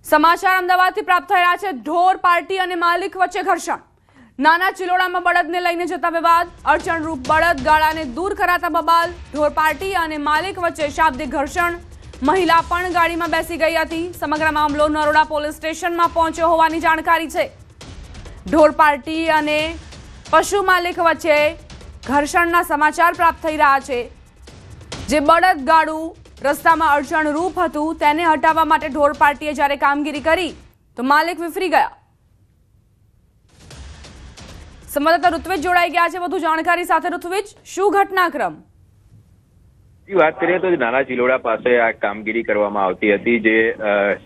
સમાચાર અમદાવાદથી પ્રાપ્ત થઈ રહ્યા છે। ઢોર પાર્ટી અને માલિક વચ્ચે ઘર્ષણ। નાના ચિલોડામાં બળદને લઈને જતા વિવાદ, અડચણરૂપ બળદ ગાળાને દૂર કરાતા બબાલ। ઢોર પાર્ટી અને માલિક વચ્ચે શાબ્દિક ઘર્ષણ। મહિલા પણ ગાડીમાં બેસી ગઈ હતી। સમગ્ર મામલો નરોડા પોલીસ સ્ટેશનમાં પહોંચ્યો હોવાની જાણકારી છે। ઢોર પાર્ટી અને પશુ માલિક વચ્ચે ઘર્ષણના સમાચાર પ્રાપ્ત થઈ રહ્યા છે। જે બળદ ગાડું રસ્તામાં અડચણરૂપ હતું તેને હટાવવા માટે ઢોર પાર્ટીએ જ્યારે કામગીરી કરી તો માલિક વિફરી ગયા। સંવાદદાતા ઋત્વિજ જોડાઈ ગયા છે વધુ જાણકારી સાથે। ઋત્વિજ, શું ઘટનાક્રમ? વાત કરીએ તો નાના ચિલોડા પાસે આ કામગીરી કરવામાં આવતી હતી। જે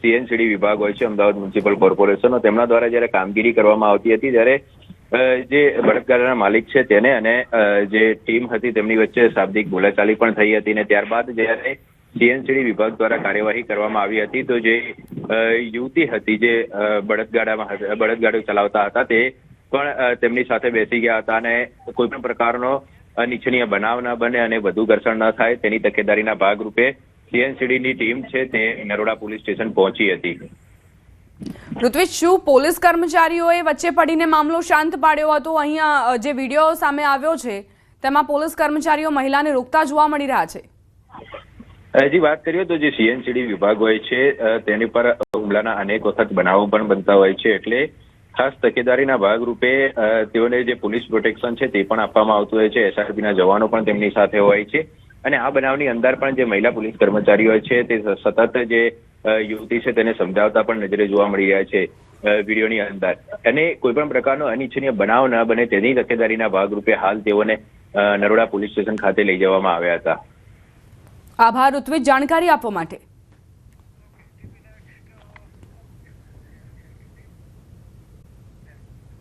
સીએનસીડી વિભાગ હોય છે અમદાવાદ મ્યુનિસિપલ કોર્પોરેશન, તેમના દ્વારા જ્યારે કામગીરી કરવામાં આવતી હતી ત્યારે જે બળદગાડાના માલિક છે તેને અને જે ટીમ હતી તેમની વચ્ચે શાબ્દિક બોલાચાલી પણ થઈ હતી અને ત્યારબાદ જ્યારે સીએનસીડી વિભાગ દ્વારા કાર્યવાહી કરવામાં આવી હતી તો જે યુવતી હતી જે બળદગાડું ચલાવતા હતા તે પણ તેમની સાથે બેસી ગયા હતા અને કોઈ પણ પ્રકારનો અનિચ્છનીય બનાવ ન બને અને વધુ ઘર્ષણ ન થાય તેની તકેદારીના ભાગરૂપે સીએનસીડીની ટીમ છે તે નરોડા પોલીસ સ્ટેશન પહોંચી હતી। ઋત્વિજ, શું પોલીસ કર્મચારીઓએ વચ્ચે પડીને મામલો શાંત પાડ્યો હતો? અહીંયા જે વિડીયો સામે આવ્યો છે તેમાં પોલીસ કર્મચારીઓ મહિલાને રોકતા જોવા મળી રહ્યા છે। હજી વાત કરીએ તો જે સીએનસીડી વિભાગ હોય છે તેની પર હુમલાના અનેક વખત બનાવો પણ બનતા હોય છે, એટલે ખાસ તકેદારીના ભાગરૂપે તેઓને જે પોલીસ પ્રોટેક્શન છે તે પણ આપવામાં આવતું હોય છે। એસઆરપીના જવાનો પણ તેમની સાથે હોય છે અને આ બનાવની અંદર પણ જે મહિલા પોલીસ કર્મચારીઓ છે તે સતત જે યુવતી છે તેને સમજાવતા પણ નજરે જોવા મળી રહ્યા છે વિડીયોની અંદર, અને કોઈ પણ પ્રકારનો અનિચ્છનીય બનાવ ન બને તેની તકેદારીના ભાગરૂપે હાલ તેઓને નરોડા પોલીસ સ્ટેશન ખાતે લઈ જવામાં આવ્યા હતા। આભાર ઋત્વિજ, જાણકારી આપવા માટે।